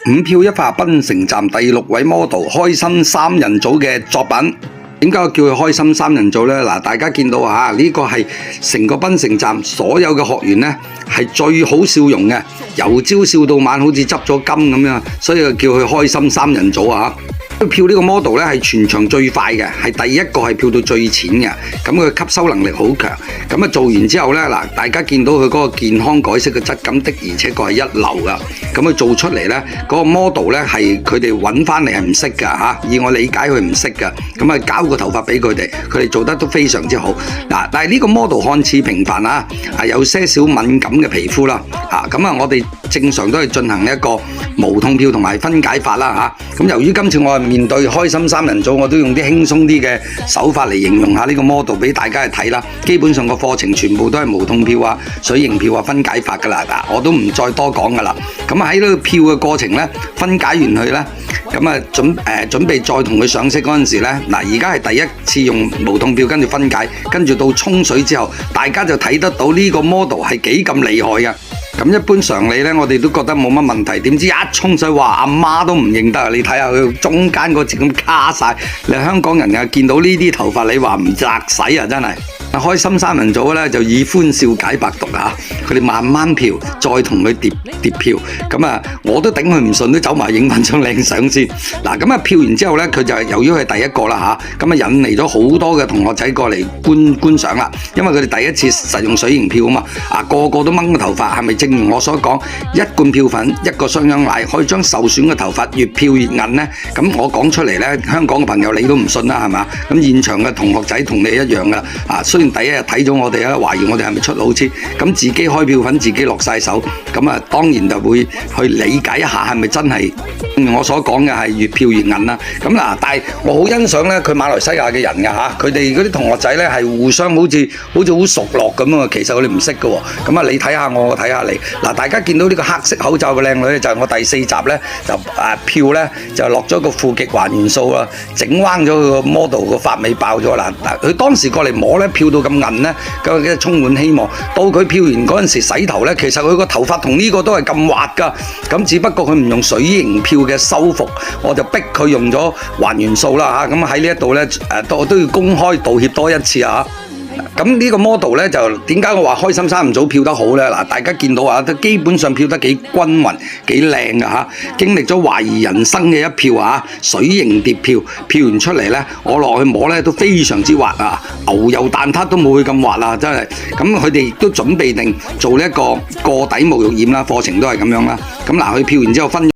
五票一發檳城站第6位 model 開心三人組嘅作品。點解我叫佢開心三人組呢？嗱，大家見到啊，呢個係成個檳城站所有嘅學員呢，係最好笑容嘅，由朝笑到晚，好似執咗金咁樣，所以就叫佢開心三人組啊。票呢個 model 咧係全場最快嘅，係第一個係票到最淺嘅，咁佢吸收能力好強。咁啊做完之後咧，嗱，大家見到佢嗰個健康改色嘅質感的，而且確係一流噶。咁佢做出嚟咧，嗰個 model 咧係佢哋揾翻嚟係唔識噶嚇，以我理解佢唔識噶。咁啊交個頭髮俾佢哋做得都非常之好。嗱，但係呢個 model 看似平凡啊，係有些少敏感嘅皮膚啦嚇。咁啊，我哋正常都係進行一個無痛票同埋分解法啦嚇。咁由於今次我係面對開心三人組，我都用啲輕鬆啲嘅手法嚟形容下呢個 model 俾大家去睇啦。基本上個課程全部都係無痛票啊、水凝票啊、分解法噶啦，我都唔再多講噶啦。咁喺呢個票嘅過程咧，分解完佢咧，咁啊準備再同佢上色嗰陣時咧，嗱，而家係第一次用無痛票跟住分解，跟住到沖水之後，大家就睇得到呢個 model 係幾咁厲害嘅。咁一般常理咧，我哋都覺得冇乜問題，點知一沖水話阿媽都唔認得啊！你睇下佢中間嗰節咁卡晒，你香港人啊見到呢啲頭髮，你話唔擲洗啊，真係！開心三人組咧就以歡笑解百毒啊！佢哋慢慢漂，再同佢疊漂，咁啊我都頂佢唔順，都走埋影翻張靚相先。嗱，咁啊漂完之後咧，佢就由於係第一個啦嚇，咁啊引嚟咗好多嘅同學仔過嚟觀賞啦，因為佢哋第一次實用水凝漂啊嘛，個個都掹個頭髮，係咪正如我所講，一罐漂粉一個雙氧奶可以將受損嘅頭髮越漂越韌呢？咁我講出嚟咧，香港嘅朋友你都唔信啦，係嘛？咁現場嘅同學仔同你一樣噶，雖然第一日睇咗我哋啊，懷疑我哋係咪出老千，咁自己開漂粉自己落晒手，咁啊當然就會去理解一下係咪真係我所講嘅係越漂越韌啦。咁嗱，但係我好欣賞咧佢馬來西亞嘅人㗎嚇，佢哋嗰啲同學仔咧係互相好似好熟絡咁啊，其實我哋唔識㗎喎。咁啊你睇下我睇下你，嗱，大家見到呢個黑色口罩嘅靚女就係我第4集咧就漂咧就落咗個負極還原素啦，整彎咗佢個 model 個髮尾爆咗啦。佢當時過嚟摸咧漂到咁韌咧，咁充滿希望。到佢漂完嗰陣時洗頭咧，其實佢個頭髮同呢個都係咁滑㗎，咁只不過佢唔用水凝漂嘅修復，我就逼佢用咗還原素啦嚇。咁喺呢一度咧都要公開道歉多一次啊！咁呢個 model 咧就點解我話開心三人組漂得好咧？嗱，大家見到啊，都基本上漂得幾均勻、幾靚㗎嚇。經歷咗懷疑人生嘅一漂啊，水凝疊漂，漂完出嚟咧，我落去摸咧都非常之滑啊，牛油蛋撻都冇佢咁滑啊，真係。咁佢哋亦都準備定做呢一個過底沐浴染啦，課程都係咁樣啦。咁嗱，佢漂完之後分